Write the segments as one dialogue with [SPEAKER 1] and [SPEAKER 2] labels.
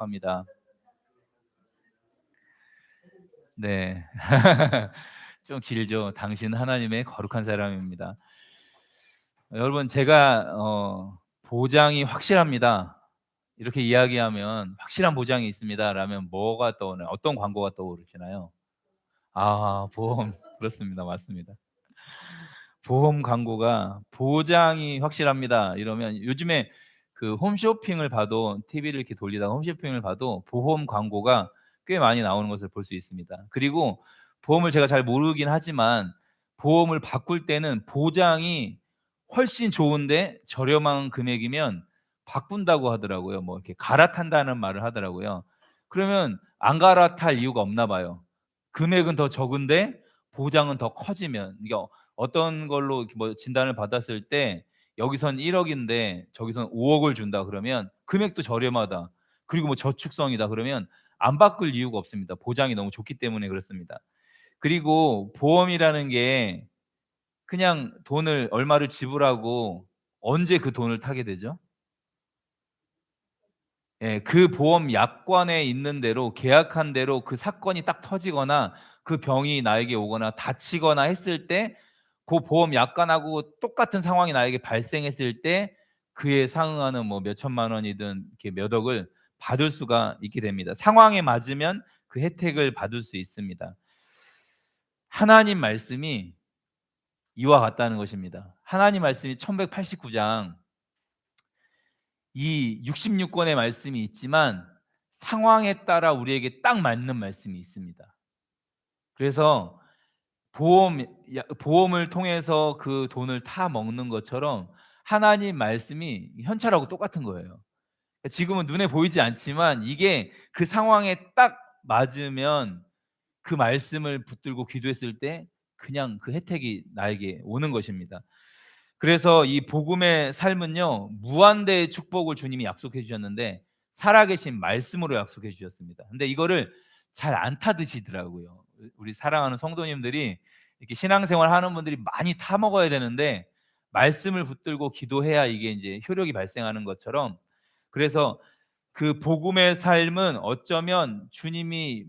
[SPEAKER 1] 합니다. 네. 좀 길죠. 당신 하나님의 거룩한 사람입니다. 여러분 제가 보장이 확실합니다. 이렇게 이야기하면 "확실한 보장이 있습니다."라면 뭐가 떠오르나요? 어떤 광고가 떠오르시나요? 아 보험. 그렇습니다. 맞습니다. 보험 광고가 "보장이 확실합니다." 이러면 요즘에 그 홈쇼핑을 봐도 TV를 이렇게 돌리다가 홈쇼핑을 봐도 보험 광고가 꽤 많이 나오는 것을 볼 수 있습니다. 그리고 보험을 제가 잘 모르긴 하지만 보험을 바꿀 때는 보장이 훨씬 좋은데 저렴한 금액이면 바꾼다고 하더라고요. 뭐 이렇게 갈아탄다는 말을 하더라고요. 그러면 안 갈아탈 이유가 없나 봐요. 금액은 더 적은데 보장은 더 커지면. 이게 어떤 걸로 이렇게 뭐 진단을 받았을 때 여기선 1억 인데 저기선 5억을 준다 그러면 금액도 저렴하다. 그리고 뭐 저축성이다 그러면 안 바꿀 이유가 없습니다. 보장이 너무 좋기 때문에 그렇습니다. 그리고 보험이라는 게 그냥 돈을 얼마를 지불하고 언제 그 돈을 타게 되죠? 예. 그 보험 약관에 있는 대로 계약한 대로 그 사건이 딱 터지거나 그 병이 나에게 오거나 다치거나 했을 때 고 보험 약관하고 똑같은 상황이 나에게 발생했을 때 그에 상응하는 뭐 몇 천만 원이든 이렇게 몇 억을 받을 수가 있게 됩니다. 상황에 맞으면 그 혜택을 받을 수 있습니다. 하나님 말씀이 이와 같다는 것입니다. 하나님 말씀이 1189장 이 66 권의 말씀이 있지만 상황에 따라 우리에게 딱 맞는 말씀이 있습니다. 그래서 보험을 통해서 그 돈을 타 먹는 것처럼 하나님 말씀이 현찰하고 똑같은 거예요. 지금은 눈에 보이지 않지만 이게 그 상황에 딱 맞으면 그 말씀을 붙들고 기도했을 때 그냥 그 혜택이 나에게 오는 것입니다. 그래서 이 복음의 삶은요, 무한대의 축복을 주님이 약속해 주셨는데 살아계신 말씀으로 약속해 주셨습니다. 근데 이거를 잘 안 타드시더라고요. 우리 사랑하는 성도님들이 이렇게 신앙생활 하는 분들이 많이 타 먹어야 되는데 말씀을 붙들고 기도해야 이게 인제 효력이 발생하는 것처럼, 그래서 그 복음의 삶은 어쩌면 주님이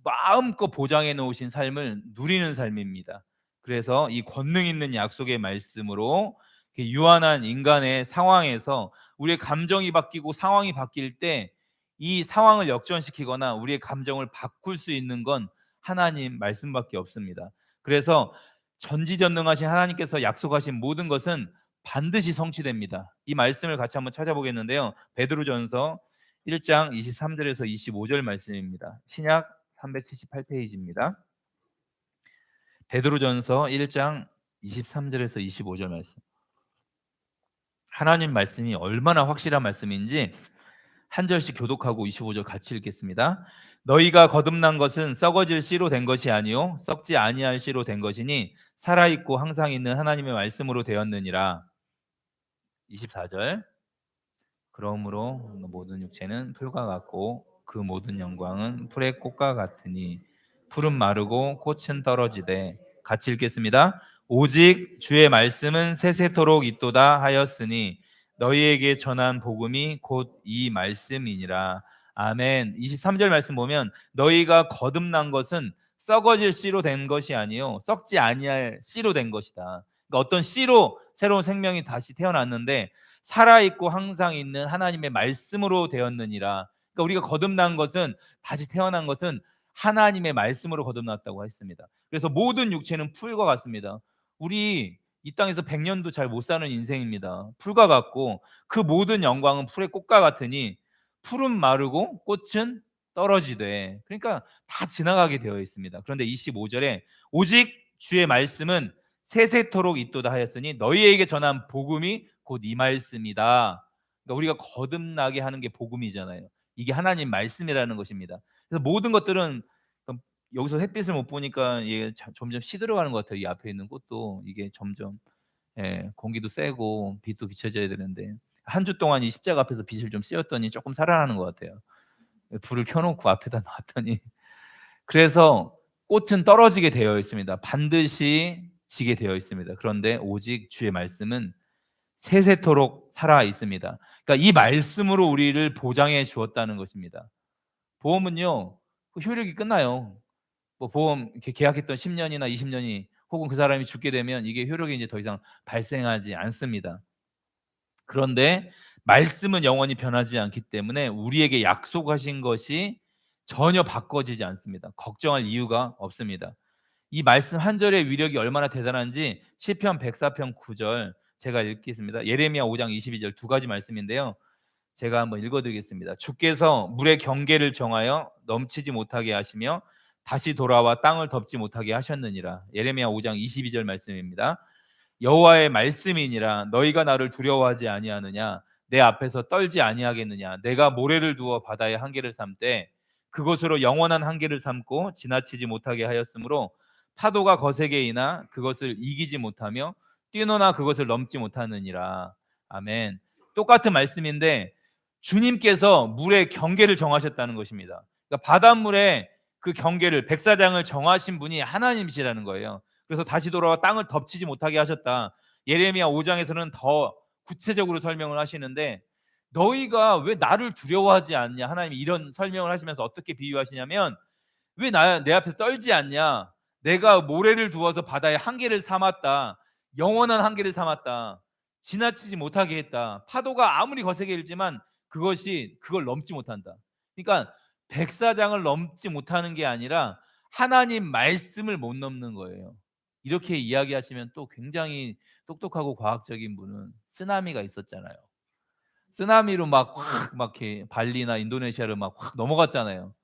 [SPEAKER 1] 마음껏 보장해 놓으신 삶을 누리는 삶입니다. 그래서 이 권능 있는 약속의 말씀으로 이렇게 유한한 인간의 상황에서 우리의 감정이 바뀌고 상황이 바뀔 때 이 상황을 역전시키거나 우리의 감정을 바꿀 수 있는 건 하나님 말씀밖에 없습니다. 그래서 전지전능하신 하나님께서 약속하신 모든 것은 반드시 성취됩니다. 이 말씀을 같이 한번 찾아보겠는데요. 베드로전서 1장 23 절에서 25절 말씀입니다. 신약 378 페이지입니다. 베드로전서 1장 23 절에서 25절 말씀. 하나님 말씀이 얼마나 확실한 말씀인지 한 절씩 교독하고 25절 같이 읽겠습니다. 너희가 거듭난 것은 썩어질 씨로 된 것이 아니요 썩지 아니할 씨로 된 것이니 살아 있고 항상 있는 하나님의 말씀으로 되었느니라. 24절. 그러므로 모든 육체는 풀과 같고 그 모든 영광은 풀의 꽃과 같으니 풀은 마르고 꽃은 떨어지되, 같이 읽겠습니다. 오직 주의 말씀은 세세토록 있도다 하였으니 너희에게 전한 복음이 곧 이 말씀이니라. 아멘. 23절 말씀 보면 너희가 거듭난 것은 썩어질 씨로 된 것이 아니요 썩지 아니할 씨로 된 것이다. 그러니까 어떤 씨로 새로운 생명이 다시 태어났는데 살아있고 항상 있는 하나님의 말씀으로 되었느니라. 그러니까 우리가 거듭난 것은, 다시 태어난 것은 하나님의 말씀으로 거듭났다고 했습니다. 그래서 모든 육체는 풀과 같습니다. 우리 이 땅에서 100년도 잘 못 사는 인생입니다. 풀과 같고 그 모든 영광은 풀의 꽃과 같으니 풀은 마르고 꽃은 떨어지되, 그러니까 다 지나가게 되어 있습니다. 그런데 25절에 오직 주의 말씀은 세세토록 있도다 하였으니 너희에게 전한 복음이 곧 이 말씀이다. 그러니까 우리가 거듭나게 하는 게 복음이잖아요. 이게 하나님 말씀이라는 것입니다. 그래서 모든 것들은 여기서 햇빛을 못 보니까 이게 점점 시들어가는 것 같아요. 이 앞에 있는 꽃도 이게 점점, 예, 공기도 쐬고 빛도 비춰져야 되는데 한 주 동안 이 십자가 앞에서 빛을 좀 쐬었더니 조금 살아나는 것 같아요. 불을 켜놓고 앞에다 놨더니 그래서 꽃은 떨어지게 되어 있습니다. 반드시 지게 되어 있습니다. 그런데 오직 주의 말씀은 세세토록 살아 있습니다. 그러니까 이 말씀으로 우리를 보장해 주었다는 것입니다. 보험은요, 그 효력이 끝나요. 뭐 보험 이렇게 계약했던 10년이나 20년이 혹은 그 사람이 죽게 되면 이게 효력이 이제 더 이상 발생하지 않습니다. 그런데 말씀은 영원히 변하지 않기 때문에 우리에게 약속하신 것이 전혀 바꿔지지 않습니다. 걱정할 이유가 없습니다. 이 말씀 한 절의 위력이 얼마나 대단한지 시편 104편 9절 제가 읽겠습니다. 예레미야 5장 22절 두 가지 말씀인데요. 제가 한번 읽어드리겠습니다. 주께서 물의 경계를 정하여 넘치지 못하게 하시며 다시 돌아와 땅을 덮지 못하게 하셨느니라. 예레미야 5장 22절 말씀입니다. 여호와의 말씀이니라. 너희가 나를 두려워하지 아니하느냐? 내 앞에서 떨지 아니하겠느냐? 내가 모래를 두어 바다의 한계를 삼되 그것으로 영원한 한계를 삼고 지나치지 못하게 하였으므로 파도가 거세게 이나 그것을 이기지 못하며 뛰노나 그것을 넘지 못하느니라. 아멘. 똑같은 말씀인데 주님께서 물의 경계를 정하셨다는 것입니다. 그러니까 바닷물의 그 경계를 백사장을 정하신 분이 하나님이시라는 거예요. 그래서 다시 돌아와 땅을 덮치지 못하게 하셨다. 예레미야 5장에서는 더 구체적으로 설명을 하시는데 너희가 왜 나를 두려워하지 않냐? 하나님이 이런 설명을 하시면서 어떻게 비유하시냐면 왜 내 앞에서 떨지 않냐? 내가 모래를 두어서 바다의 한계를 삼았다. 영원한 한계를 삼았다. 지나치지 못하게 했다. 파도가 아무리 거세게 일지만 그것이 그걸 넘지 못한다. 그러니까 백사장을 넘지 못하는 게 아니라 하나님 말씀을 못 넘는 거예요. 이렇게 이야기하시면 또 굉장히 똑똑하고 과학적인 분은 쓰나미가 있었잖아요. 쓰나미로 막 이렇게 발리나 인도네시아를 막 확 넘어갔잖아요.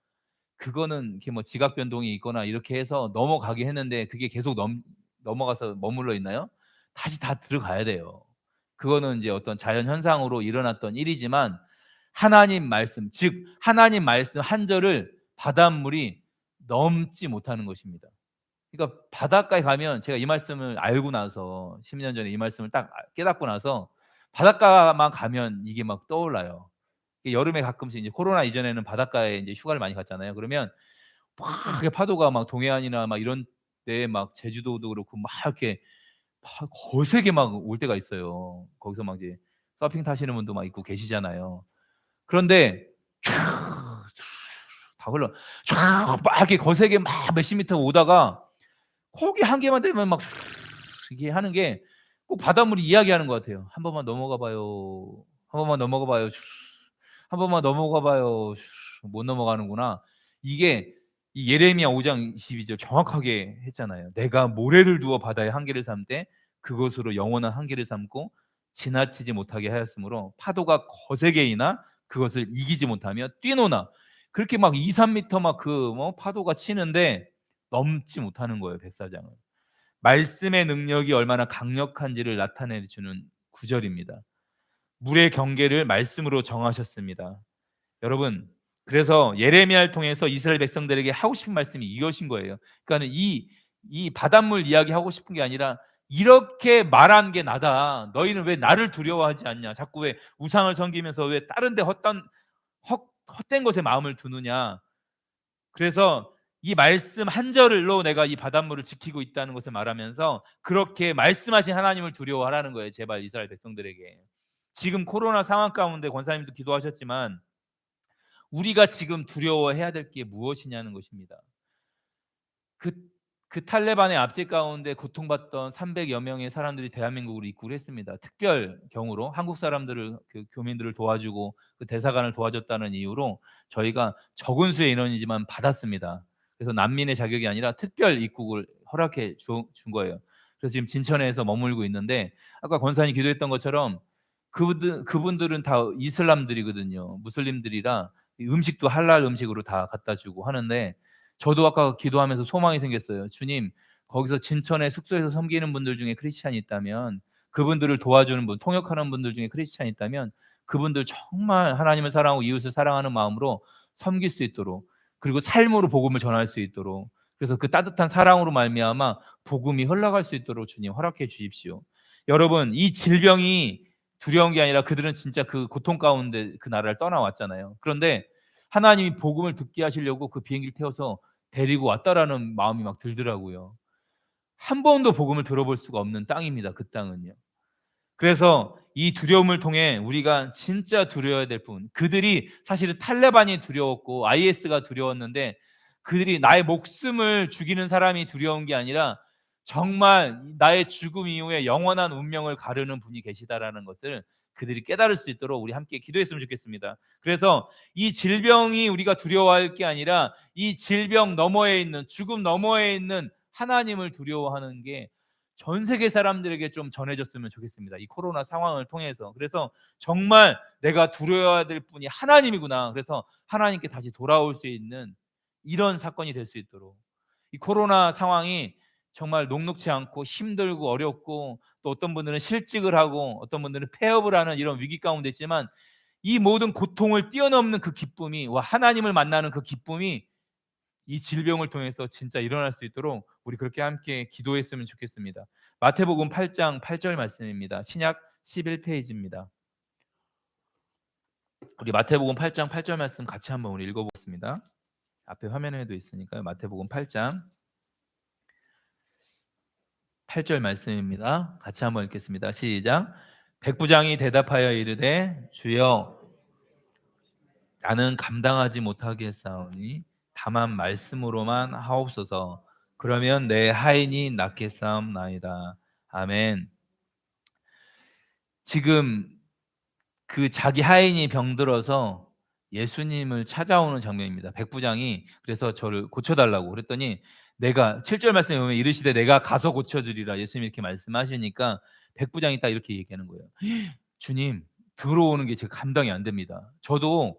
[SPEAKER 1] 그거는 이렇게 뭐 지각 변동이 있거나 이렇게 해서 넘어가게 했는데 그게 계속 넘어가서 머물러 있나요? 다시 다 들어가야 돼요. 그거는 이제 어떤 자연 현상으로 일어났던 일이지만 하나님 말씀, 즉 하나님 말씀 한 절을 바닷물이 넘지 못하는 것입니다. 그러니까 바닷가에 가면 제가 이 말씀을 알고 나서 10년 전에 이 말씀을 딱 깨닫고 나서 바닷가만 가면 이게 막 떠올라요. 여름에 가끔씩 이제 코로나 이전에는 바닷가에 이제 휴가를 많이 갔잖아요. 그러면 막 파도가 막 동해안이나 막 이런 데에 막 제주도도 그렇고 막 이렇게 막 거세게 막 올 때가 있어요. 거기서 막 이제 서핑 타시는 분도 막 있고 계시잖아요. 그런데 다 흘러 막 이렇게 거세게 막 몇십 미터 오다가 거기 한계만 되면 막 이게 하는 게 꼭 바닷물이 이야기하는 것 같아요. "한 번만 넘어가 봐요. 한 번만 넘어가 봐요. 한 번만 넘어가 봐요." 못 넘어가는구나. 이게 이 예레미야 5장 22절 정확하게 했잖아요. "내가 모래를 두어 바다의 한계를 삼되 그것으로 영원한 한계를 삼고 지나치지 못하게 하였으므로 파도가 거세게 이나 그것을 이기지 못하며 뛰노나." 그렇게 막 2-3 미터 막 그 뭐 파도가 치는데 넘지 못하는 거예요, 백사장을. 말씀의 능력이 얼마나 강력한지를 나타내 주는 구절입니다. 물의 경계를 말씀으로 정하셨습니다. 여러분, 그래서 예레미야를 통해서 이스라엘 백성들에게 하고 싶은 말씀이 이것인 거예요. 그러니까는 이 바닷물 이야기하고 싶은 게 아니라 이렇게 말한 게 나다. 너희는 왜 나를 두려워하지 않냐? 자꾸 왜 우상을 섬기면서 왜 다른 데 헛된 것에 마음을 두느냐? 그래서 이 말씀 한 절로 내가 이 바닷물을 지키고 있다는 것을 말하면서 그렇게 말씀하신 하나님을 두려워하라는 거예요. 제발 이스라엘 백성들에게. 지금 코로나 상황 가운데 권사님도 기도하셨지만 우리가 지금 두려워해야 될 게 무엇이냐는 것입니다. 그, 그 탈레반의 압제 가운데 고통받던 300여 명의 사람들이 대한민국으로 입국을 했습니다. 특별 경우로 한국 사람들을 그 교민들을 도와주고 그 대사관을 도와줬다는 이유로 저희가 적은 수의 인원이지만 받았습니다. 그래서 난민의 자격이 아니라 특별 입국을 허락해 준 거예요. 그래서 지금 진천에서 머물고 있는데 아까 권사님 기도했던 것처럼 그분들은 다 이슬람들이거든요. 무슬림들이라 음식도 할랄 음식으로 다 갖다 주고 하는데 저도 아까 기도하면서 소망이 생겼어요. 주님, 거기서 진천에 숙소에서 섬기는 분들 중에 크리스찬이 있다면 그분들을 도와주는 분, 통역하는 분들 중에 크리스찬이 있다면 그분들 정말 하나님을 사랑하고 이웃을 사랑하는 마음으로 섬길 수 있도록 그리고 삶으로 복음을 전할 수 있도록 그래서 그 따뜻한 사랑으로 말미암아 복음이 흘러갈 수 있도록 주님 허락해 주십시오. 여러분, 이 질병이 두려운 게 아니라 그들은 진짜 그 고통 가운데 그 나라를 떠나왔잖아요. 그런데 하나님이 복음을 듣게 하시려고 그 비행기를 태워서 데리고 왔다라는 마음이 막 들더라고요. 한 번도 복음을 들어볼 수가 없는 땅입니다. 그 땅은요. 그래서 이 두려움을 통해 우리가 진짜 두려워야 될 부분, 그들이 사실은 탈레반이 두려웠고 IS가 두려웠는데 그들이 나의 목숨을 죽이는 사람이 두려운 게 아니라 정말 나의 죽음 이후에 영원한 운명을 가르는 분이 계시다라는 것을 그들이 깨달을 수 있도록 우리 함께 기도했으면 좋겠습니다. 그래서 이 질병이 우리가 두려워할 게 아니라 이 질병 너머에 있는, 죽음 너머에 있는 하나님을 두려워하는 게 전 세계 사람들에게 좀 전해졌으면 좋겠습니다. 이 코로나 상황을 통해서. 그래서 정말 내가 두려워해야 될 분이 하나님이구나. 그래서 하나님께 다시 돌아올 수 있는 이런 사건이 될 수 있도록, 이 코로나 상황이 정말 녹록지 않고 힘들고 어렵고 또 어떤 분들은 실직을 하고 어떤 분들은 폐업을 하는 이런 위기 가운데 있지만 이 모든 고통을 뛰어넘는 그 기쁨이, 와, 하나님을 만나는 그 기쁨이 이 질병을 통해서 진짜 일어날 수 있도록 우리 그렇게 함께 기도했으면 좋겠습니다. 마태복음 8장 8절 말씀입니다. 신약 11페이지입니다. 우리 마태복음 8장 8절 말씀 같이 한번 우리 읽어보겠습니다. 앞에 화면에도 있으니까요. 마태복음 8장 8절 말씀입니다. 같이 한번 읽겠습니다. 시작. 백부장이 대답하여 이르되 주여 나는 감당하지 못하겠사오니 다만 말씀으로만 하옵소서. 그러면 내 하인이 낫겠사옵나이다. 아멘. 지금 그 자기 하인이 병들어서 예수님을 찾아오는 장면입니다. 백부장이 그래서 저를 고쳐달라고 그랬더니 내가 7절 말씀에 보면 이르시되 내가 가서 고쳐주리라 예수님이 이렇게 말씀하시니까 백부장이 딱 이렇게 얘기하는 거예요. 주님, 들어오는 게 제가 감당이 안 됩니다. 저도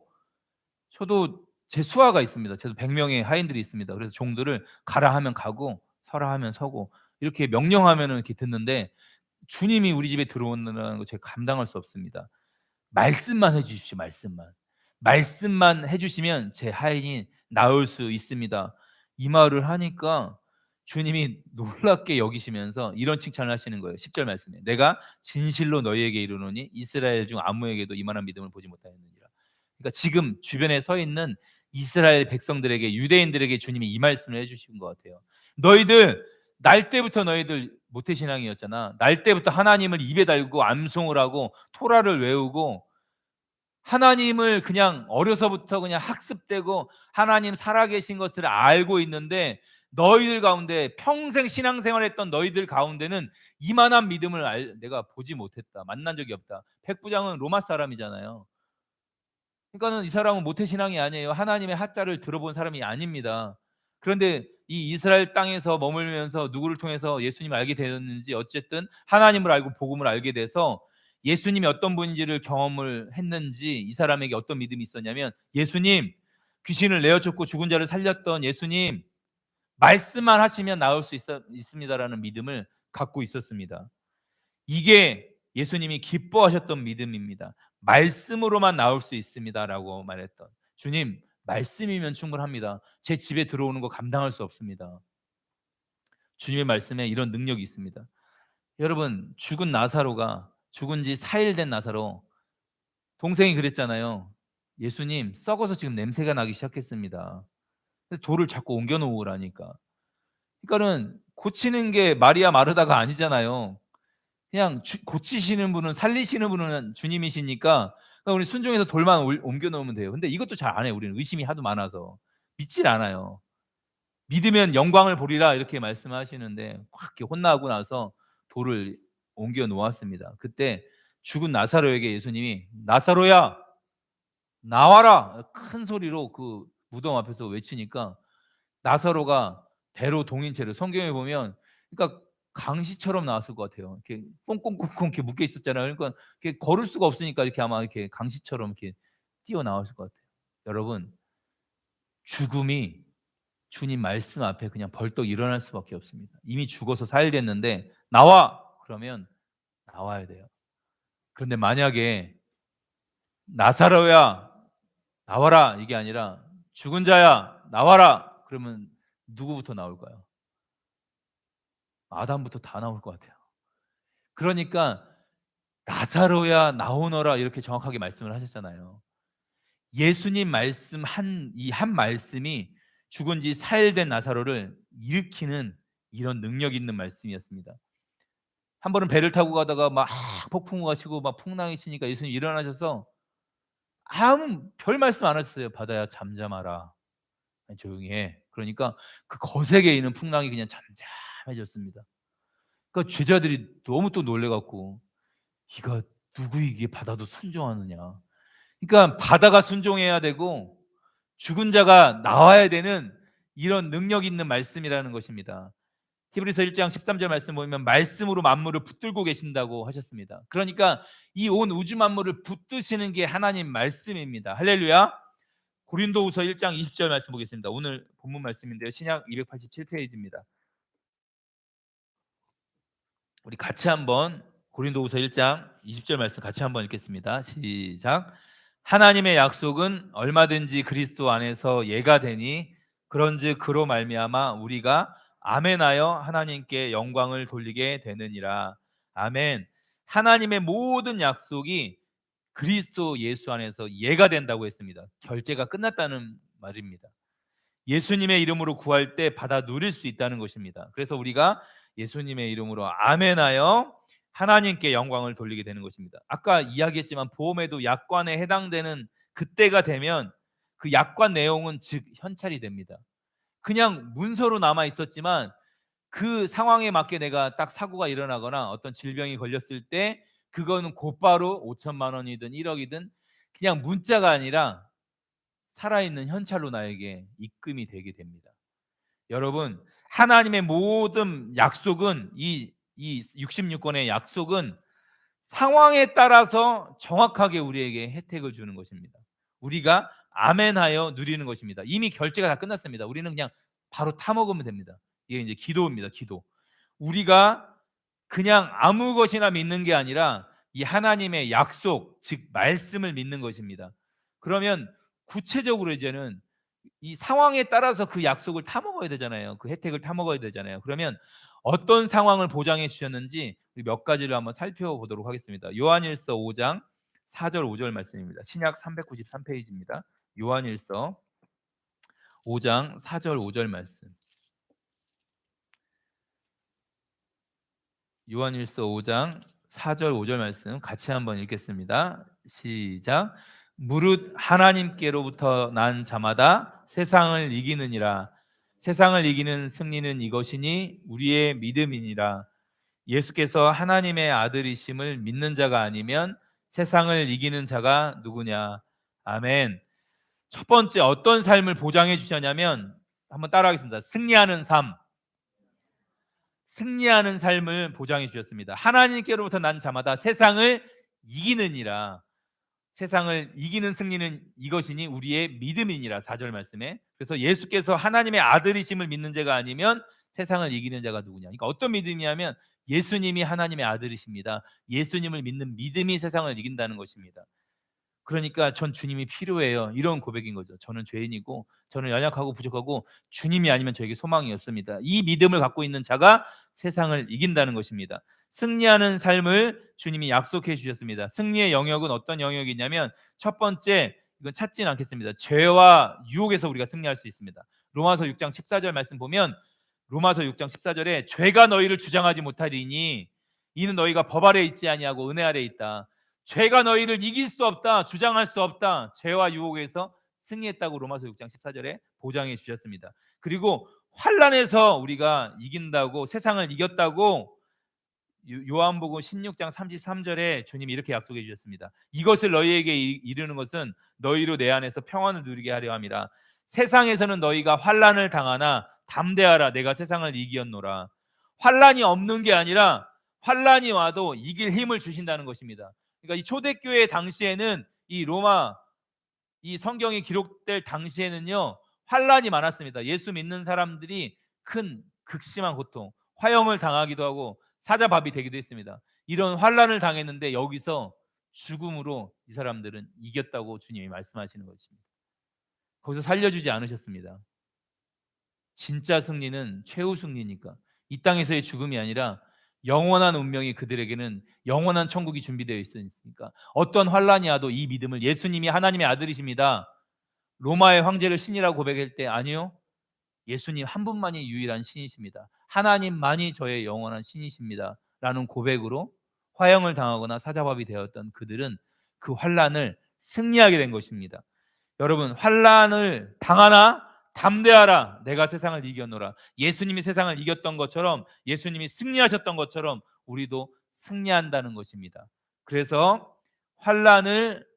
[SPEAKER 1] 제 수하가 있습니다. 저도 100명의 하인들이 있습니다. 그래서 종들을 가라 하면 가고 서라 하면 서고 이렇게 명령하면은 이렇게 듣는데 주님이 우리 집에 들어온다는 거 제가 감당할 수 없습니다. 말씀만 해주십시오. 말씀만 해주시면 제 하인이 나을 수 있습니다. 이 말을 하니까 주님이 놀랍게 여기시면서 이런 칭찬을 하시는 거예요. 10절 말씀에 내가 진실로 너희에게 이르노니 이스라엘 중 아무에게도 이만한 믿음을 보지 못하였느니라. 그러니까 지금 주변에 서 있는 이스라엘 백성들에게, 유대인들에게 주님이 이 말씀을 해주신 것 같아요. 너희들 날 때부터 너희들 모태신앙이었잖아. 날 때부터 하나님을 입에 달고 암송을 하고 토라를 외우고 하나님을 그냥 어려서부터 그냥 학습되고 하나님 살아계신 것을 알고 있는데 너희들 가운데 평생 신앙생활했던 너희들 가운데는 이만한 믿음을 내가 보지 못했다. 만난 적이 없다. 백부장은 로마 사람이잖아요. 그러니까는 이 사람은 모태신앙이 아니에요. 하나님의 하자를 들어본 사람이 아닙니다. 그런데 이 이스라엘 땅에서 머물면서 누구를 통해서 예수님을 알게 되었는지 어쨌든 하나님을 알고 복음을 알게 돼서 예수님이 어떤 분인지를 경험을 했는지 이 사람에게 어떤 믿음이 있었냐면 예수님, 귀신을 내어쫓고 죽은 자를 살렸던 예수님, 말씀만 하시면 나올 수 있습니다라는 믿음을 갖고 있었습니다. 이게 예수님이 기뻐하셨던 믿음입니다. 말씀으로만 나올 수 있습니다라고 말했던, 주님 말씀이면 충분합니다. 제 집에 들어오는 거 감당할 수 없습니다. 주님의 말씀에 이런 능력이 있습니다. 여러분, 죽은 나사로가, 죽은 지 4일 된 나사로, 동생이 그랬잖아요. 예수님, 썩어서 지금 냄새가 나기 시작했습니다. 돌을 자꾸 옮겨 놓으라니까. 그러니까는 고치는 게 마리아 마르다가 아니잖아요. 그냥 고치시는 분은, 살리시는 분은 주님이시니까 그냥 우리 순종해서 돌만 옮겨 놓으면 돼요. 근데 이것도 잘 안 해요. 우리는 의심이 하도 많아서 믿질 않아요. 믿으면 영광을 보리라 이렇게 말씀하시는데 확 이렇게 혼나고 나서 돌을 옮겨 놓았습니다. 그때 죽은 나사로에게 예수님이 나사로야 나와라 큰 소리로 그 무덤 앞에서 외치니까 나사로가 배로 동인 채로, 성경에 보면 그러니까 강시처럼 나왔을 것 같아요. 이렇게 꽁꽁꽁꽁 이렇게 묶여 있었잖아요. 그러니까 이렇게 걸을 수가 없으니까 이렇게 아마 이렇게 강시처럼 이렇게 뛰어 나왔을 것 같아요. 여러분, 죽음이 주님 말씀 앞에 그냥 벌떡 일어날 수밖에 없습니다. 이미 죽어서 4일 됐는데 나와! 그러면 나와야 돼요. 그런데 만약에 나사로야 나와라 이게 아니라 죽은 자야 나와라 그러면 누구부터 나올까요? 아담부터 다 나올 것 같아요. 그러니까 나사로야 나오너라 이렇게 정확하게 말씀을 하셨잖아요. 예수님 말씀 이 한 말씀이 죽은 지 4일 된 나사로를 일으키는 이런 능력 있는 말씀이었습니다. 한 번은 배를 타고 가다가 막 폭풍우가 치고 막 풍랑이 치니까 예수님 일어나셔서 아무 별 말씀 안 하셨어요. "바다야 잠잠하라. 조용히 해." 그러니까 그 거세게 이는 풍랑이 그냥 잠잠해졌습니다. 그러니까 제자들이 너무 또 놀래 갖고 "이가 누구이기에 바다도 순종하느냐." 그러니까 바다가 순종해야 되고 죽은 자가 나와야 되는 이런 능력 있는 말씀이라는 것입니다. 히브리서 1장 13절 말씀 보면 말씀으로 만물을 붙들고 계신다고 하셨습니다. 그러니까 이 온 우주 만물을 붙드시는 게 하나님 말씀입니다. 할렐루야. 고린도후서 1장 20절 말씀 보겠습니다. 오늘 본문 말씀인데요. 신약 287페이지입니다. 우리 같이 한번 고린도후서 1장 20절 말씀 같이 한번 읽겠습니다. 시작. 하나님의 약속은 얼마든지 그리스도 안에서 예가 되니 그런즉 그로 말미암아 우리가 아멘하여 하나님께 영광을 돌리게 되느니라. 아멘. 하나님의 모든 약속이 그리스도 예수 안에서 예가 된다고 했습니다. 결제가 끝났다는 말입니다. 예수님의 이름으로 구할 때 받아 누릴 수 있다는 것입니다. 그래서 우리가 예수님의 이름으로 아멘하여 하나님께 영광을 돌리게 되는 것입니다. 아까 이야기했지만 보험에도 약관에 해당되는 그때가 되면 그 약관 내용은 즉 현찰이 됩니다. 그냥 문서로 남아 있었지만 그 상황에 맞게 내가 딱 사고가 일어나거나 어떤 질병이 걸렸을 때 그거는 곧바로 5천만 원이든 1억이든 그냥 문자가 아니라 살아있는 현찰로 나에게 입금이 되게 됩니다. 여러분, 하나님의 모든 약속은 이 66권의 약속은 상황에 따라서 정확하게 우리에게 혜택을 주는 것입니다. 우리가 아멘하여 누리는 것입니다. 이미 결제가 다 끝났습니다. 우리는 그냥 바로 타먹으면 됩니다. 이게 이제 기도입니다. 기도. 우리가 그냥 아무 것이나 믿는 게 아니라 이 하나님의 약속, 즉 말씀을 믿는 것입니다. 그러면 구체적으로 이제는 이 상황에 따라서 그 약속을 타먹어야 되잖아요. 그 혜택을 타먹어야 되잖아요. 그러면 어떤 상황을 보장해 주셨는지 몇 가지를 한번 살펴보도록 하겠습니다. 요한일서 5장 4절 5절 말씀입니다. 신약 393페이지입니다. 요한일서 5장 4절 5절 말씀. 요한일서 5장 4절 5절 말씀 같이 한번 읽겠습니다. 시작. 무릇 하나님께로부터 난 자마다 세상을 이기느니라. 세상을 이기는 승리는 이것이니 우리의 믿음이니라. 예수께서 하나님의 아들이심을 믿는 자가 아니면 세상을 이기는 자가 누구냐. 아멘. 첫 번째 어떤 삶을 보장해 주셨냐면 한번 따라하겠습니다. 승리하는 삶. 승리하는 삶을 보장해 주셨습니다. 하나님께로부터 난 자마다 세상을 이기느니라. 세상을 이기는 승리는 이것이니 우리의 믿음이니라. 4절 말씀에. 그래서 예수께서 하나님의 아들이심을 믿는 자가 아니면 세상을 이기는 자가 누구냐. 그러니까 어떤 믿음이냐면 예수님이 하나님의 아들이십니다. 예수님을 믿는 믿음이 세상을 이긴다는 것입니다. 그러니까 전 주님이 필요해요. 이런 고백인 거죠. 저는 죄인이고 저는 연약하고 부족하고 주님이 아니면 저에게 소망이 없습니다. 이 믿음을 갖고 있는 자가 세상을 이긴다는 것입니다. 승리하는 삶을 주님이 약속해 주셨습니다. 승리의 영역은 어떤 영역이냐면 첫 번째, 이건 찾지는 않겠습니다. 죄와 유혹에서 우리가 승리할 수 있습니다. 로마서 6장 14절 말씀 보면 로마서 6장 14절에 죄가 너희를 주장하지 못하리니 이는 너희가 법 아래 있지 아니하고 은혜 아래 있다. 죄가 너희를 이길 수 없다. 주장할 수 없다. 죄와 유혹에서 승리했다고 로마서 6장 14절에 보장해 주셨습니다. 그리고 환난에서 우리가 이긴다고, 세상을 이겼다고 요한복음 16장 33절에 주님이 이렇게 약속해 주셨습니다. 이것을 너희에게 이르는 것은 너희로 내 안에서 평안을 누리게 하려 함이라. 세상에서는 너희가 환난을 당하나 담대하라. 내가 세상을 이기었노라. 환난이 없는 게 아니라 환난이 와도 이길 힘을 주신다는 것입니다. 그러니까 이 초대교회 당시에는 이 로마 이 성경이 기록될 당시에는요 환난이 많았습니다. 예수 믿는 사람들이 큰 극심한 고통, 화형을 당하기도 하고 사자밥이 되기도 했습니다. 이런 환난을 당했는데 여기서 죽음으로 이 사람들은 이겼다고 주님이 말씀하시는 것입니다. 거기서 살려주지 않으셨습니다. 진짜 승리는 최후 승리니까 이 땅에서의 죽음이 아니라 영원한 운명이 그들에게는 영원한 천국이 준비되어 있으니까 어떤 환난이 와도 이 믿음을 예수님이 하나님의 아들이십니다. 로마의 황제를 신이라고 고백할 때 아니요. 예수님 한 분만이 유일한 신이십니다. 하나님만이 저의 영원한 신이십니다. 라는 고백으로 화형을 당하거나 사자밥이 되었던 그들은 그 환난을 승리하게 된 것입니다. 여러분, 환난을 당하나 담대하라, 내가 세상을 이겼노라. 예수님이 세상을 이겼던 것처럼, 예수님이 승리하셨던 것처럼 우리도 승리한다는 것입니다. 그래서 환난을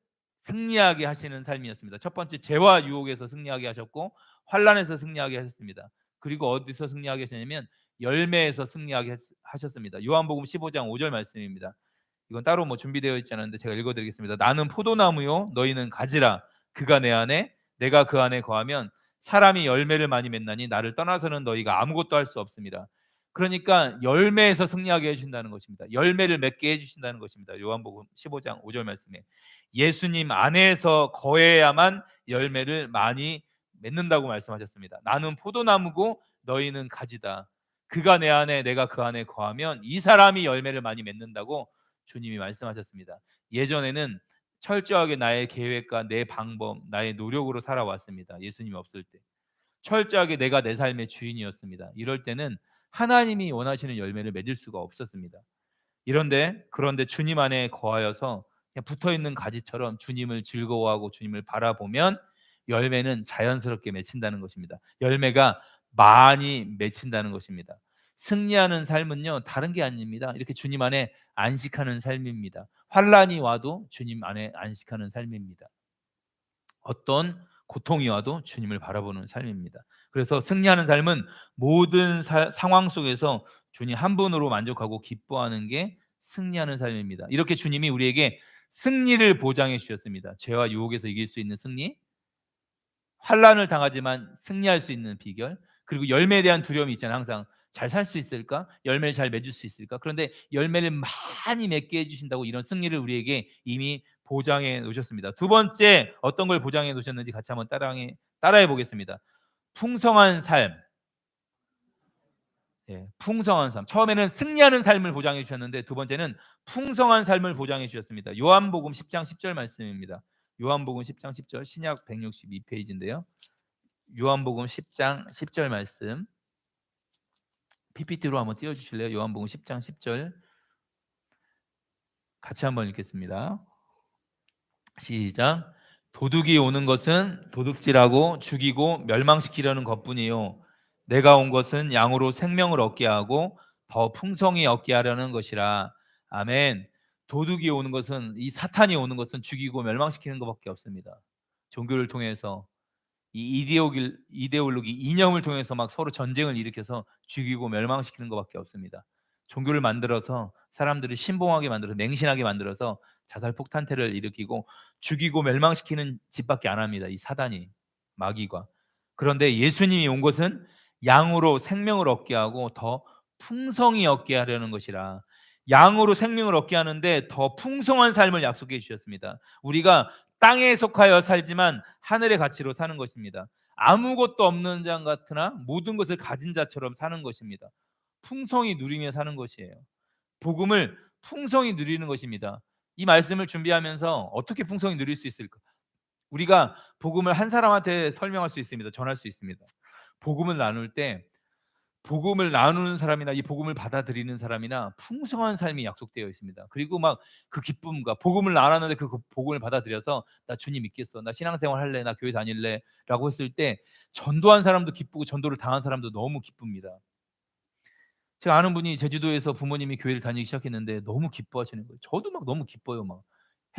[SPEAKER 1] 승리하게 하시는 삶이었습니다. 첫 번째, 죄와 유혹에서 승리하게 하셨고 환난에서 승리하게 하셨습니다. 그리고 어디서 승리하게 하셨냐면 열매에서 승리하게 하셨습니다. 요한복음 15장 5절 말씀입니다. 이건 따로 뭐 준비되어 있지 않은데 제가 읽어드리겠습니다. 나는 포도나무요, 너희는 가지라. 그가 내 안에, 내가 그 안에 거하면 사람이 열매를 많이 맺나니 나를 떠나서는 너희가 아무것도 할 수 없습니다. 그러니까 열매에서 승리하게 해주신다는 것입니다. 열매를 맺게 해주신다는 것입니다. 요한복음 15장 5절 말씀에 예수님 안에서 거해야만 열매를 많이 맺는다고 말씀하셨습니다. 나는 포도나무고 너희는 가지다. 그가 내 안에, 내가 그 안에 거하면 이 사람이 열매를 많이 맺는다고 주님이 말씀하셨습니다. 예전에는 철저하게 나의 계획과 내 방법, 나의 노력으로 살아왔습니다. 예수님이 없을 때 철저하게 내가 내 삶의 주인이었습니다. 이럴 때는 하나님이 원하시는 열매를 맺을 수가 없었습니다. 그런데 주님 안에 거하여서 그냥 붙어있는 가지처럼 주님을 즐거워하고 주님을 바라보면 열매는 자연스럽게 맺힌다는 것입니다. 열매가 많이 맺힌다는 것입니다. 승리하는 삶은요, 다른 게 아닙니다. 이렇게 주님 안에 안식하는 삶입니다. 환난이 와도 주님 안에 안식하는 삶입니다. 어떤 고통이 와도 주님을 바라보는 삶입니다. 그래서 승리하는 삶은 모든 상황 속에서 주님 한 분으로 만족하고 기뻐하는 게 승리하는 삶입니다. 이렇게 주님이 우리에게 승리를 보장해 주셨습니다. 죄와 유혹에서 이길 수 있는 승리, 환난을 당하지만 승리할 수 있는 비결, 그리고 열매에 대한 두려움이 있잖아요. 항상 잘 살 수 있을까? 열매를 잘 맺을 수 있을까? 그런데 열매를 많이 맺게 해주신다고 이런 승리를 우리에게 이미 보장해 놓으셨습니다. 두 번째, 어떤 걸 보장해 놓으셨는지 같이 한번 따라해 보겠습니다. 풍성한 삶. 예, 풍성한 삶. 처음에는 승리하는 삶을 보장해 주셨는데 두 번째는 풍성한 삶을 보장해 주셨습니다. 요한복음 10장 10절 말씀입니다. 요한복음 10장 10절, 신약 162페이지인데요. 요한복음 10장 10절 말씀 PPT로 한번 띄워 주실래요? 요한복음 10장 10절 같이 한번 읽겠습니다. 시작. 도둑이 오는 것은 도둑질하고 죽이고 멸망시키려는 것뿐이요 내가 온 것은 양으로 생명을 얻게 하고 더 풍성히 얻게 하려는 것이라. 아멘. 도둑이 오는 것은, 이 사탄이 오는 것은 죽이고 멸망시키는 것밖에 없습니다. 종교를 통해서 이 이데올로기 이념을 통해서 막 서로 전쟁을 일으켜서 죽이고 멸망시키는 것밖에 없습니다. 종교를 만들어서 사람들을 신봉하게 만들어서 맹신하게 만들어서 자살 폭탄테를 일으키고 죽이고 멸망시키는 짓밖에 안 합니다. 이 사단이, 마귀가. 그런데 예수님이 온 것은 양으로 생명을 얻게 하고 더 풍성히 얻게 하려는 것이라. 양으로 생명을 얻게 하는데 더 풍성한 삶을 약속해 주셨습니다. 우리가 땅에 속하여 살지만 하늘의 가치로 사는 것입니다. 아무것도 없는 자 같으나 모든 것을 가진 자처럼 사는 것입니다. 풍성히 누리며 사는 것이에요. 복음을 풍성히 누리는 것입니다. 이 말씀을 준비하면서 어떻게 풍성히 누릴 수 있을까? 우리가 복음을 한 사람한테 설명할 수 있습니다. 전할 수 있습니다. 복음을 나눌 때 복음을 나누는 사람이나 이 복음을 받아들이는 사람이나 풍성한 삶이 약속되어 있습니다. 그리고 막 그 기쁨과 복음을 나눴는데 그 복음을 받아들여서 나 주님 믿겠어, 나 신앙생활 할래, 나 교회 다닐래라고 했을 때 전도한 사람도 기쁘고 전도를 당한 사람도 너무 기쁩니다. 제가 아는 분이 제주도에서 부모님이 교회를 다니기 시작했는데 너무 기뻐하시는 거예요. 저도 막 너무 기뻐요. 막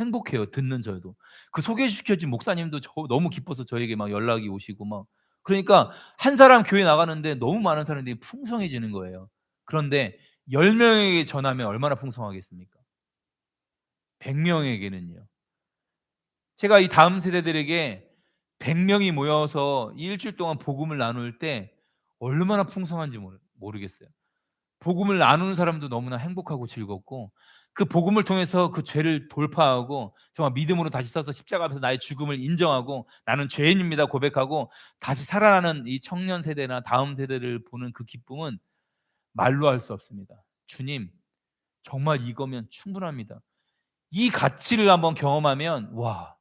[SPEAKER 1] 행복해요. 듣는 저도. 그 소개시켜준 목사님도 저 너무 기뻐서 저에게 막 연락이 오시고 막. 그러니까 한 사람 교회 나가는데 너무 많은 사람들이 풍성해지는 거예요. 그런데 10명에게 전하면 얼마나 풍성하겠습니까? 100명에게는요. 제가 이 다음 세대들에게 100명이 모여서 일주일 동안 복음을 나눌 때 얼마나 풍성한지 모르겠어요. 복음을 나누는 사람도 너무나 행복하고 즐겁고 그 복음을 통해서 그 죄를 돌파하고 정말 믿음으로 다시 서서 십자가 앞에서 나의 죽음을 인정하고 나는 죄인입니다 고백하고 다시 살아나는 이 청년 세대나 다음 세대를 보는 그 기쁨은 말로 할 수 없습니다. 주님, 정말 이거면 충분합니다. 이 가치를 한번 경험하면 와,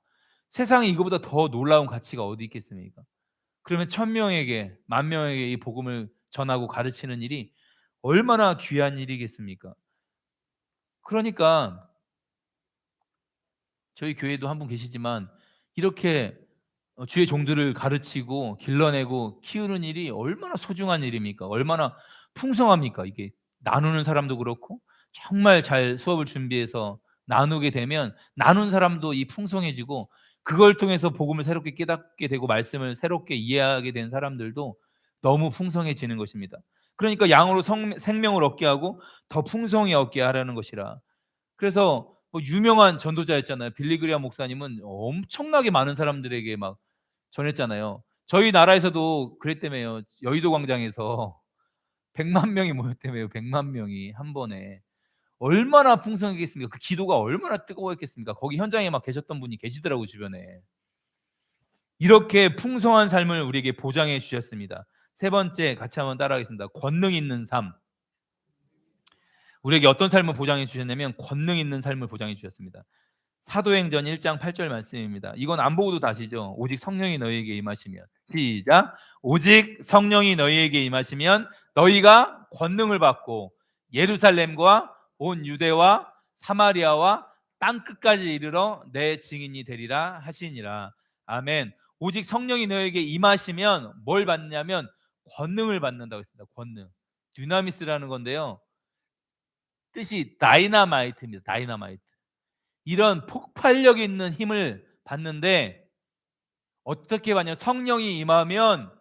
[SPEAKER 1] 세상에 이거보다 더 놀라운 가치가 어디 있겠습니까? 그러면 1000명에게, 10,000명에게 이 복음을 전하고 가르치는 일이 얼마나 귀한 일이겠습니까? 그러니까 저희 교회도 한 분 계시지만 이렇게 주의 종들을 가르치고 길러내고 키우는 일이 얼마나 소중한 일입니까? 얼마나 풍성합니까? 이게 나누는 사람도 그렇고 정말 잘 수업을 준비해서 나누게 되면 나눈 사람도 이 풍성해지고 그걸 통해서 복음을 새롭게 깨닫게 되고 말씀을 새롭게 이해하게 된 사람들도 너무 풍성해지는 것입니다. 그러니까 양으로 생명을 얻게 하고 더 풍성히 얻게 하라는 것이라. 그래서 뭐 유명한 전도자였잖아요. 빌리그리암 목사님은 엄청나게 많은 사람들에게 막 전했잖아요. 저희 나라에서도 그랬다며요. 여의도 광장에서 100만 명이 모였다며요. 100만 명이 한 번에. 얼마나 풍성했겠습니까? 그 기도가 얼마나 뜨거웠겠습니까? 거기 현장에 막 계셨던 분이 계시더라고요, 주변에. 이렇게 풍성한 삶을 우리에게 보장해 주셨습니다. 세 번째 같이 한번 따라하겠습니다. 권능 있는 삶. 우리에게 어떤 삶을 보장해 주셨냐면 권능 있는 삶을 보장해 주셨습니다. 사도행전 1장 8절 말씀입니다. 이건 안 보고도 다시죠. 오직 성령이 너희에게 임하시면. 시작. 오직 성령이 너희에게 임하시면 너희가 권능을 받고 예루살렘과 온 유대와 사마리아와 땅 끝까지 이르러 내 증인이 되리라 하시니라. 아멘. 오직 성령이 너희에게 임하시면 뭘 받냐면 권능을 받는다고 했습니다. 권능. dynamis라는 건데요. 뜻이 다이나마이트입니다. 다이나마이트. 이런 폭발력 있는 힘을 받는데 어떻게 받냐? 성령이 임하면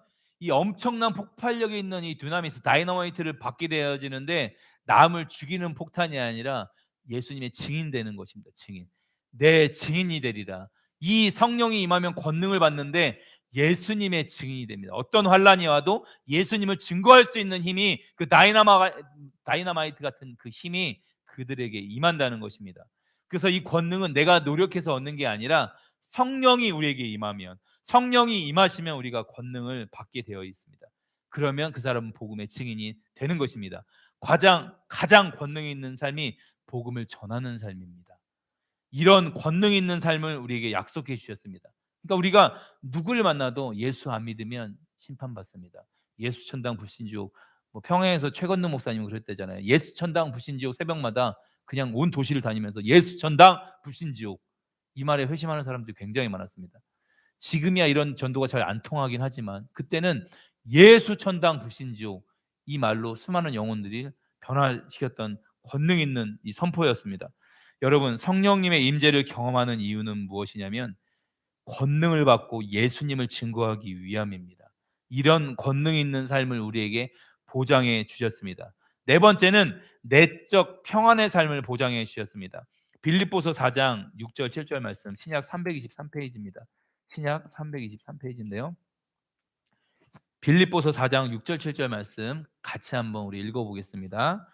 [SPEAKER 1] 이 엄청난 폭발력이 있는 이 dynamis, 다이너마이트를 받게 되어지는데 남을 죽이는 폭탄이 아니라 예수님의 증인 되는 것입니다. 증인. 내 증인이 되리라. 이 성령이 임하면 권능을 받는데 예수님의 증인이 됩니다. 어떤 환란이 와도 예수님을 증거할 수 있는 힘이 그 다이나마이트 같은 그 힘이 그들에게 임한다는 것입니다. 그래서 이 권능은 내가 노력해서 얻는 게 아니라 성령이 우리에게 임하면, 성령이 임하시면 우리가 권능을 받게 되어 있습니다. 그러면 그 사람은 복음의 증인이 되는 것입니다. 가장 권능 있는 삶이 복음을 전하는 삶입니다. 이런 권능 있는 삶을 우리에게 약속해 주셨습니다. 그러니까 우리가 누구를 만나도 예수 안 믿으면 심판받습니다. 예수 천당 불신지옥. 뭐 평양에서 최건능 목사님은 그랬대잖아요. 예수 천당 불신지옥 새벽마다 그냥 온 도시를 다니면서 예수 천당 불신지옥, 이 말에 회심하는 사람들이 굉장히 많았습니다. 지금이야 이런 전도가 잘 안 통하긴 하지만 그때는 예수 천당 불신지옥, 이 말로 수많은 영혼들이 변화시켰던 권능 있는 이 선포였습니다. 여러분, 성령님의 임재를 경험하는 이유는 무엇이냐면 권능을 받고 예수님을 증거하기 위함입니다. 이런 권능 있는 삶을 우리에게 보장해 주셨습니다. 네 번째는 내적 평안의 삶을 보장해 주셨습니다. 빌립보서 4장 6절 7절 말씀, 신약 323페이지입니다. 신약 323페이지인데요. 빌립보서 4장 6절 7절 말씀 같이 한번 우리 읽어보겠습니다.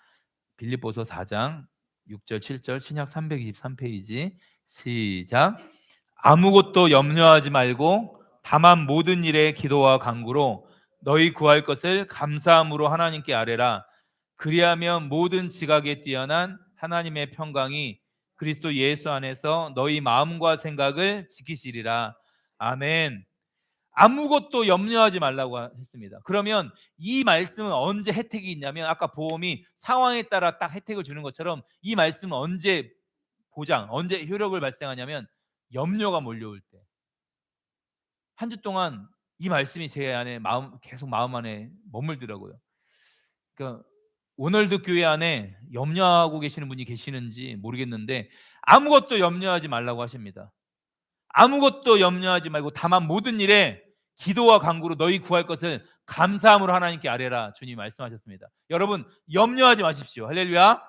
[SPEAKER 1] 빌립보서 4장 6절 7절 신약 323페이지 시작. 아무것도 염려하지 말고 다만 모든 일에 기도와 간구로 너희 구할 것을 감사함으로 하나님께 아뢰라. 그리하면 모든 지각에 뛰어난 하나님의 평강이 그리스도 예수 안에서 너희 마음과 생각을 지키시리라. 아멘. 아무것도 염려하지 말라고 했습니다. 그러면 이 말씀은 언제 혜택이 있냐면 아까 보험이 상황에 따라 딱 혜택을 주는 것처럼 이 말씀은 언제 언제 효력을 발생하냐면 염려가 몰려올 때. 한 주 동안 이 말씀이 제 안에 계속 마음 안에 머물더라고요. 그러니까 오늘도 교회 안에 염려하고 계시는 분이 계시는지 모르겠는데 아무것도 염려하지 말라고 하십니다. 아무것도 염려하지 말고 다만 모든 일에 기도와 간구로 너희 구할 것을 감사함으로 하나님께 아뢰라. 주님 말씀하셨습니다. 여러분 염려하지 마십시오. 할렐루야.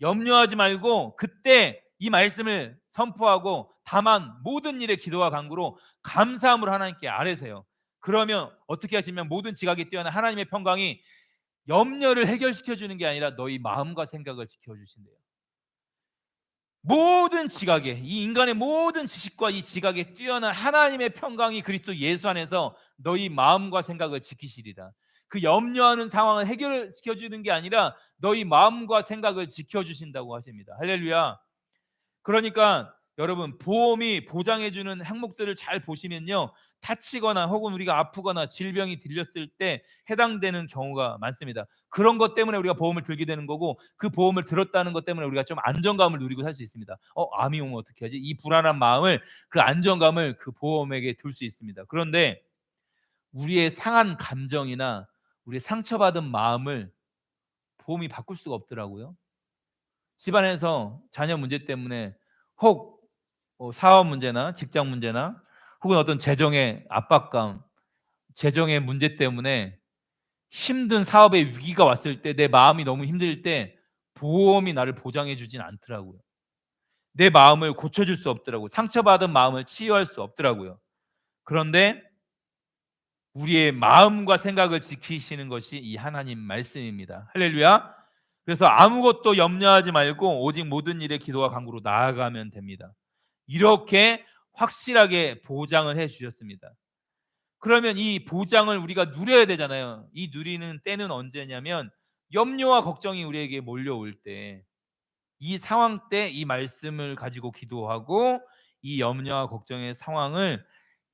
[SPEAKER 1] 염려하지 말고 그때 이 말씀을 선포하고 다만 모든 일에 기도와 간구로 감사함으로 하나님께 아뢰세요. 그러면 어떻게 하시면 모든 지각에 뛰어난 하나님의 평강이 염려를 해결시켜 주는 게 아니라 너희 마음과 생각을 지켜 주신대요. 모든 지각에, 이 인간의 모든 지식과 이 지각에 뛰어난 하나님의 평강이 그리스도 예수 안에서 너희 마음과 생각을 지키시리라. 그 염려하는 상황을 해결시켜 주는 게 아니라 너희 마음과 생각을 지켜 주신다고 하십니다. 할렐루야. 그러니까 여러분 보험이 보장해 주는 항목들을 잘 보시면요, 다치거나 혹은 우리가 아프거나 질병이 들렸을 때 해당되는 경우가 많습니다. 그런 것 때문에 우리가 보험을 들게 되는 거고, 그 보험을 들었다는 것 때문에 우리가 좀 안정감을 누리고 살 수 있습니다. 암이 오면 어떻게 하지? 이 불안한 마음을, 그 안정감을 그 보험에게 둘 수 있습니다. 그런데 우리의 상한 감정이나 우리의 상처받은 마음을 보험이 바꿀 수가 없더라고요. 집안에서 자녀 문제 때문에, 혹 사업 문제나 직장 문제나 혹은 어떤 재정의 압박감, 재정의 문제 때문에 힘든 사업의 위기가 왔을 때, 내 마음이 너무 힘들 때 보험이 나를 보장해 주진 않더라고요. 내 마음을 고쳐줄 수 없더라고요. 상처받은 마음을 치유할 수 없더라고요. 그런데 우리의 마음과 생각을 지키시는 것이 이 하나님 말씀입니다. 할렐루야. 그래서 아무것도 염려하지 말고 오직 모든 일에 기도와 간구로 나아가면 됩니다. 이렇게 확실하게 보장을 해 주셨습니다. 그러면 이 보장을 우리가 누려야 되잖아요. 이 누리는 때는 언제냐면, 염려와 걱정이 우리에게 몰려올 때, 이 상황 때 이 말씀을 가지고 기도하고 이 염려와 걱정의 상황을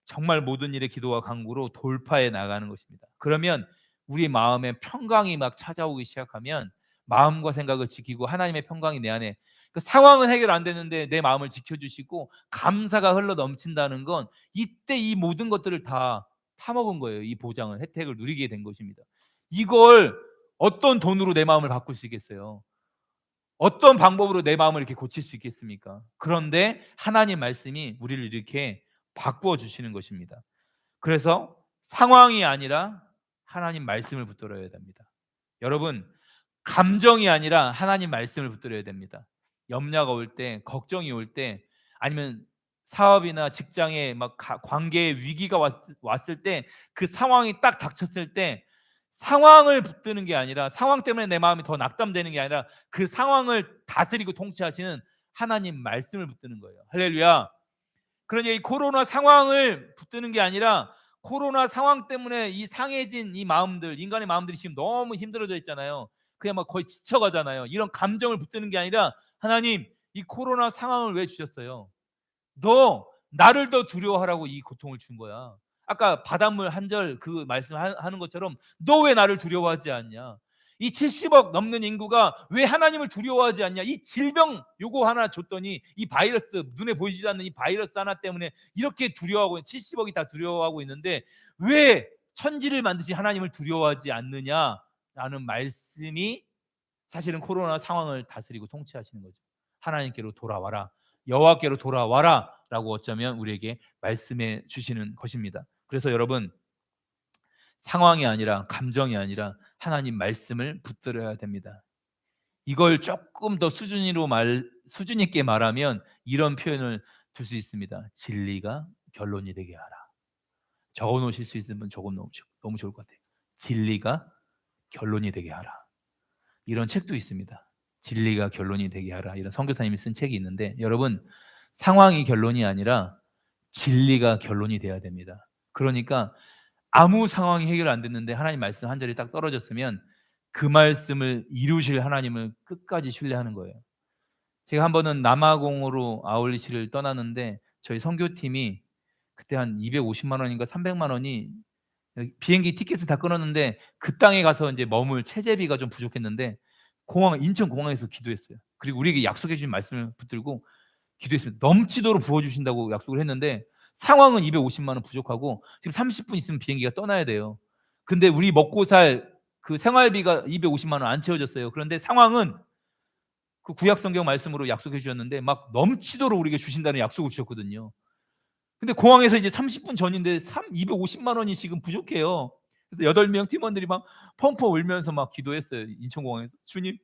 [SPEAKER 1] 정말 모든 일에 기도와 간구로 돌파해 나가는 것입니다. 그러면 우리 마음에 평강이 막 찾아오기 시작하면, 마음과 생각을 지키고 하나님의 평강이 내 안에, 그 상황은 해결 안 되는데 내 마음을 지켜주시고 감사가 흘러 넘친다는 건, 이때 이 모든 것들을 다 타먹은 거예요. 이 보장을, 혜택을 누리게 된 것입니다. 이걸 어떤 돈으로 내 마음을 바꿀 수 있겠어요? 어떤 방법으로 내 마음을 이렇게 고칠 수 있겠습니까? 그런데 하나님 말씀이 우리를 이렇게 바꾸어 주시는 것입니다. 그래서 상황이 아니라 하나님 말씀을 붙들어야 됩니다. 여러분, 감정이 아니라 하나님 말씀을 붙들어야 됩니다. 염려가 올 때, 걱정이 올 때, 아니면 사업이나 직장에 막 관계에 위기가 왔을 때, 그 상황이 딱 닥쳤을 때 상황을 붙드는 게 아니라, 상황 때문에 내 마음이 더 낙담되는 게 아니라 그 상황을 다스리고 통치하시는 하나님 말씀을 붙드는 거예요. 할렐루야. 그러니 이 코로나 상황을 붙드는 게 아니라, 코로나 상황 때문에 이 상해진 이 마음들, 인간의 마음들이 지금 너무 힘들어져 있잖아요. 그냥 막 거의 지쳐가잖아요. 이런 감정을 붙드는 게 아니라, 하나님, 이 코로나 상황을 왜 주셨어요? 너 나를 더 두려워하라고 이 고통을 준 거야. 아까 바닷물 한 절 그 말씀하는 것처럼, 너 왜 나를 두려워하지 않냐? 이 70억 넘는 인구가 왜 하나님을 두려워하지 않냐? 이 질병 요거 하나 줬더니, 이 바이러스, 눈에 보이지도 않는 이 바이러스 하나 때문에 이렇게 두려워하고, 70억이 다 두려워하고 있는데 왜 천지를 만드신 하나님을 두려워하지 않느냐라는 말씀이 사실은 코로나 상황을 다스리고 통치하시는 거죠. 하나님께로 돌아와라, 여호와께로 돌아와라라고 어쩌면 우리에게 말씀해 주시는 것입니다. 그래서 여러분, 상황이 아니라, 감정이 아니라 하나님 말씀을 붙들어야 됩니다. 이걸 조금 더 수준 있게 말하면 이런 표현을 둘 수 있습니다. 진리가 결론이 되게 하라. 적어 놓으실 수 있으면 적어 놓으시고 너무 좋을 것 같아요. 진리가 결론이 되게 하라. 이런 책도 있습니다. 진리가 결론이 되게 하라. 이런 선교사님이 쓴 책이 있는데, 여러분, 상황이 결론이 아니라 진리가 결론이 돼야 됩니다. 그러니까 아무 상황이 해결 안 됐는데 하나님 말씀 한 절이 딱 떨어졌으면 그 말씀을 이루실 하나님을 끝까지 신뢰하는 거예요. 제가 한 번은 남아공으로 아울리시를 떠났는데, 저희 선교팀이 그때 한 250만 원인가 300만 원이, 비행기 티켓을 다 끊었는데 그 땅에 가서 이제 머물 체재비가 좀 부족했는데, 인천 공항에서 기도했어요. 그리고 우리에게 약속해 주신 말씀을 붙들고 기도했습니다. 넘치도록 부어 주신다고 약속을 했는데, 상황은 250만 원 부족하고 지금 30분 있으면 비행기가 떠나야 돼요. 근데 우리 먹고 살 그 생활비가 250만 원 안 채워졌어요. 그런데 상황은 그 구약 성경 말씀으로 약속해 주셨는데 막 넘치도록 우리에게 주신다는 약속을 주셨거든요. 근데 공항에서 이제 30분 전인데 250만 원이 지금 부족해요. 그래서 8명 팀원들이 막 펑펑 울면서 막 기도했어요. 인천공항에서. 주님,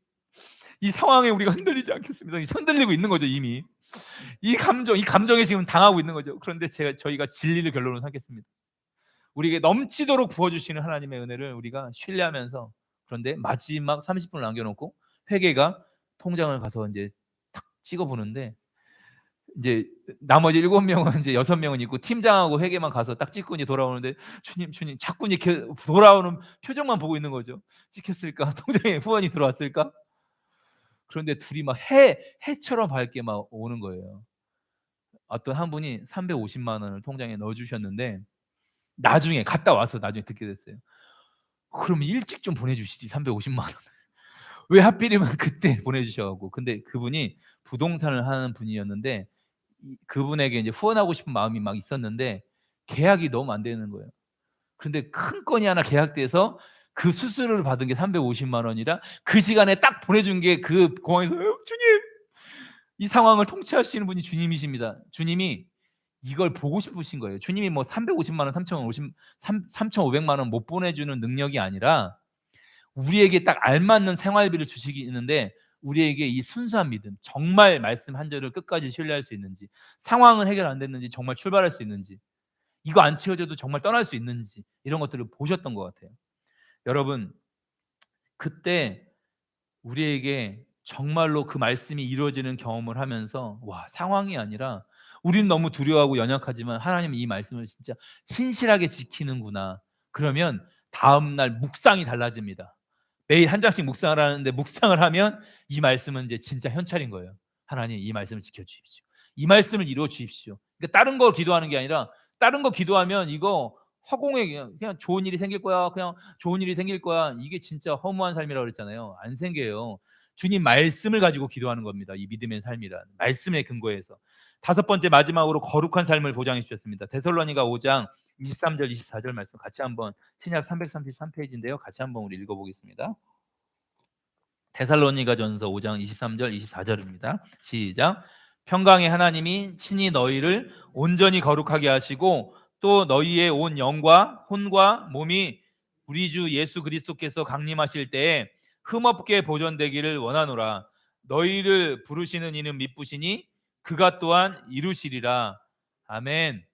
[SPEAKER 1] 이 상황에 우리가 흔들리지 않겠습니다. 흔들리고 있는 거죠, 이미. 이 감정에 지금 당하고 있는 거죠. 그런데 저희가 진리를 결론으로 삼겠습니다. 우리에게 넘치도록 부어주시는 하나님의 은혜를 우리가 신뢰하면서, 그런데 마지막 30분을 남겨놓고 회계가 통장을 가서 이제 탁 찍어보는데, 이제 나머지 7명은 이제 6명은 있고 팀장하고 회계만 가서 딱 찍고 이제 돌아오는데, 주님 자꾸 이렇게 돌아오는 표정만 보고 있는 거죠. 찍혔을까? 통장에 후원이 들어왔을까? 그런데 둘이 막 해처럼 밝게 막 오는 거예요. 어떤 한 분이 350만 원을 통장에 넣어 주셨는데, 나중에 갔다 와서 나중에 듣게 됐어요. 그럼 일찍 좀 보내주시지 350만 원. 왜 하필이면 그때 보내주셔갖고. 근데 그분이 부동산을 하는 분이었는데 그분에게 이제 후원하고 싶은 마음이 막 있었는데 계약이 너무 안 되는 거예요. 그런데 큰 건이 하나 계약돼서 그 수수료를 받은 게 350만 원이라 그 시간에 딱 보내준 게 그 공항에서 주님, 이 상황을 통치하시는 분이 주님이십니다. 주님이 이걸 보고 싶으신 거예요. 주님이 뭐 350만 원, 3,500만 원 못 보내주는 능력이 아니라 우리에게 딱 알맞는 생활비를 주시는데 우리에게 이 순수한 믿음, 정말 말씀 한 절을 끝까지 신뢰할 수 있는지, 상황은 해결 안 됐는지 정말 출발할 수 있는지, 이거 안 채워져도 정말 떠날 수 있는지, 이런 것들을 보셨던 것 같아요. 여러분, 그때 우리에게 정말로 그 말씀이 이루어지는 경험을 하면서 와, 상황이 아니라 우리는 너무 두려워하고 연약하지만 하나님은 이 말씀을 진짜 신실하게 지키는구나. 그러면 다음 날 묵상이 달라집니다. 매일 한 장씩 묵상을 하는데 묵상을 하면 이 말씀은 이제 진짜 현찰인 거예요. 하나님, 이 말씀을 지켜 주십시오. 이 말씀을 이루어 주십시오. 그러니까 다른 거 기도하는 게 아니라, 다른 거 기도하면 이거 허공에 그냥 좋은 일이 생길 거야. 그냥 좋은 일이 생길 거야. 이게 진짜 허무한 삶이라고 그랬잖아요. 안 생겨요. 주님 말씀을 가지고 기도하는 겁니다. 이 믿음의 삶이란 말씀의 근거에서. 다섯 번째, 마지막으로 거룩한 삶을 보장해 주셨습니다. 데살로니가 5장 23절 24절 말씀 같이 한번, 신약 333페이지인데요. 같이 한번 우리 읽어보겠습니다. 데살로니가전서 5장 23절 24절입니다. 시작. 평강의 하나님이 친히 너희를 온전히 거룩하게 하시고 또 너희의 온 영과 혼과 몸이 우리 주 예수 그리스도께서 강림하실 때에 흠없게 보존되기를 원하노라. 너희를 부르시는 이는 미쁘시니 그가 또한 이루시리라. 아멘.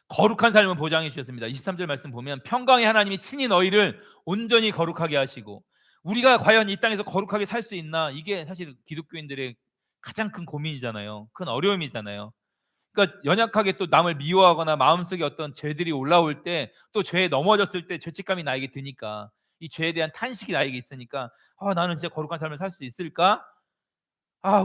[SPEAKER 1] 거룩한 삶을 보장해 주셨습니다. 23절 말씀 보면 평강의 하나님이 친히 너희를 온전히 거룩하게 하시고, 우리가 과연 이 땅에서 거룩하게 살 수 있나? 이게 사실 기독교인들의 가장 큰 고민이잖아요. 큰 어려움이잖아요. 그러니까 연약하게 또 남을 미워하거나 마음속에 어떤 죄들이 올라올 때, 또 죄에 넘어졌을 때 죄책감이 나에게 드니까, 이 죄에 대한 탄식이 나에게 있으니까 나는 진짜 거룩한 삶을 살 수 있을까?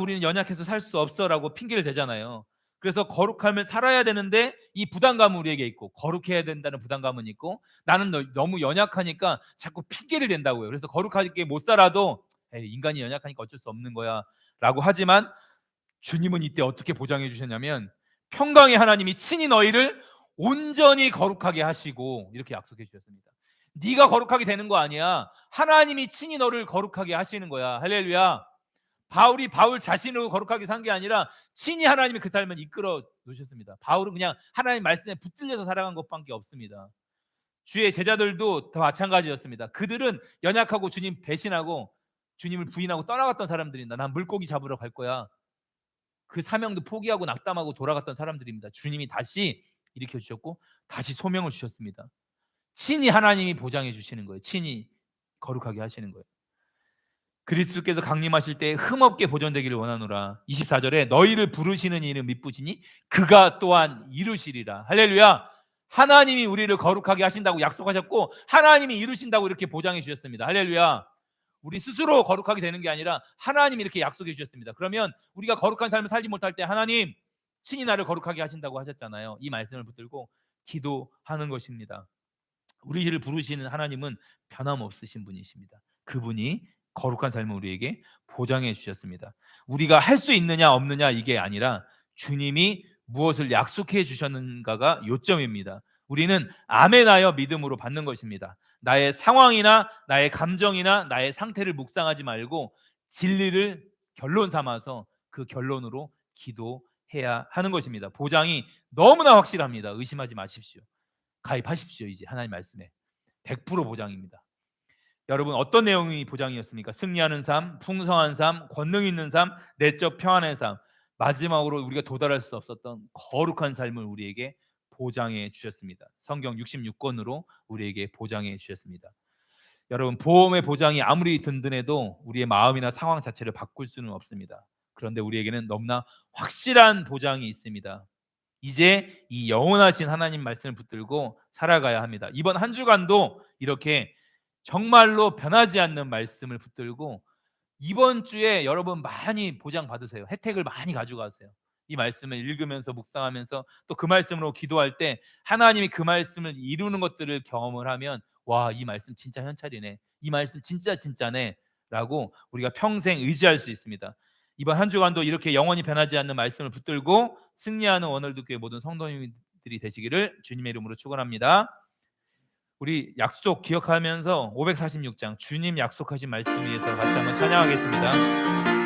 [SPEAKER 1] 우리는 연약해서 살 수 없어라고 핑계를 대잖아요. 그래서 거룩함을 살아야 되는데 이 부담감은 우리에게 있고, 거룩해야 된다는 부담감은 있고, 나는 너무 연약하니까 자꾸 핑계를 댄다고요. 그래서 거룩하게 못 살아도 인간이 연약하니까 어쩔 수 없는 거야 라고 하지만, 주님은 이때 어떻게 보장해 주셨냐면 평강의 하나님이 친히 너희를 온전히 거룩하게 하시고, 이렇게 약속해 주셨습니다. 네가 거룩하게 되는 거 아니야. 하나님이 친히 너를 거룩하게 하시는 거야. 할렐루야. 바울이 바울 자신으로 거룩하게 산 게 아니라 친히 하나님이 그 삶을 이끌어 놓으셨습니다. 바울은 그냥 하나님 말씀에 붙들려서 살아간 것밖에 없습니다. 주의 제자들도 다 마찬가지였습니다. 그들은 연약하고 주님 배신하고 주님을 부인하고 떠나갔던 사람들입니다. 난 물고기 잡으러 갈 거야. 그 사명도 포기하고 낙담하고 돌아갔던 사람들입니다. 주님이 다시 일으켜 주셨고 다시 소명을 주셨습니다. 친히 하나님이 보장해 주시는 거예요. 친히 거룩하게 하시는 거예요. 그리스도께서 강림하실 때 흠없게 보존되기를 원하노라. 24절에 너희를 부르시는 이는 미쁘시니 그가 또한 이루시리라. 할렐루야. 하나님이 우리를 거룩하게 하신다고 약속하셨고 하나님이 이루신다고 이렇게 보장해 주셨습니다. 할렐루야. 우리 스스로 거룩하게 되는 게 아니라 하나님이 이렇게 약속해 주셨습니다. 그러면 우리가 거룩한 삶을 살지 못할 때 하나님 친히 나를 거룩하게 하신다고 하셨잖아요. 이 말씀을 붙들고 기도하는 것입니다. 우리를 부르시는 하나님은 변함없으신 분이십니다. 그분이 거룩한 삶을 우리에게 보장해 주셨습니다. 우리가 할 수 있느냐 없느냐 이게 아니라 주님이 무엇을 약속해 주셨는가가 요점입니다. 우리는 아멘하여 믿음으로 받는 것입니다. 나의 상황이나 나의 감정이나 나의 상태를 묵상하지 말고 진리를 결론 삼아서 그 결론으로 기도해야 하는 것입니다. 보장이 너무나 확실합니다. 의심하지 마십시오. 가입하십시오. 이제 하나님 말씀에 100% 보장입니다. 여러분, 어떤 내용이 보장이었습니까? 승리하는 삶, 풍성한 삶, 권능 있는 삶, 내적 평안의 삶, 마지막으로 우리가 도달할 수 없었던 거룩한 삶을 우리에게 보장해 주셨습니다. 성경 66권으로 우리에게 보장해 주셨습니다. 여러분, 보험의 보장이 아무리 든든해도 우리의 마음이나 상황 자체를 바꿀 수는 없습니다. 그런데 우리에게는 너무나 확실한 보장이 있습니다. 이제 이 영원하신 하나님 말씀을 붙들고 살아가야 합니다. 이번 한 주간도 이렇게 정말로 변하지 않는 말씀을 붙들고 이번 주에 여러분 많이 보장 받으세요. 혜택을 많이 가져가세요. 이 말씀을 읽으면서 묵상하면서 또 그 말씀으로 기도할 때 하나님이 그 말씀을 이루는 것들을 경험을 하면 와, 이 말씀 진짜 현찰이네, 이 말씀 진짜 진짜네 라고 우리가 평생 의지할 수 있습니다. 이번 한 주간도 이렇게 영원히 변하지 않는 말씀을 붙들고 승리하는 원월드교회 모든 성도님들이 되시기를 주님의 이름으로 축원합니다. 우리 약속 기억하면서 546장 주님 약속하신 말씀 위해서 같이 한번 찬양하겠습니다.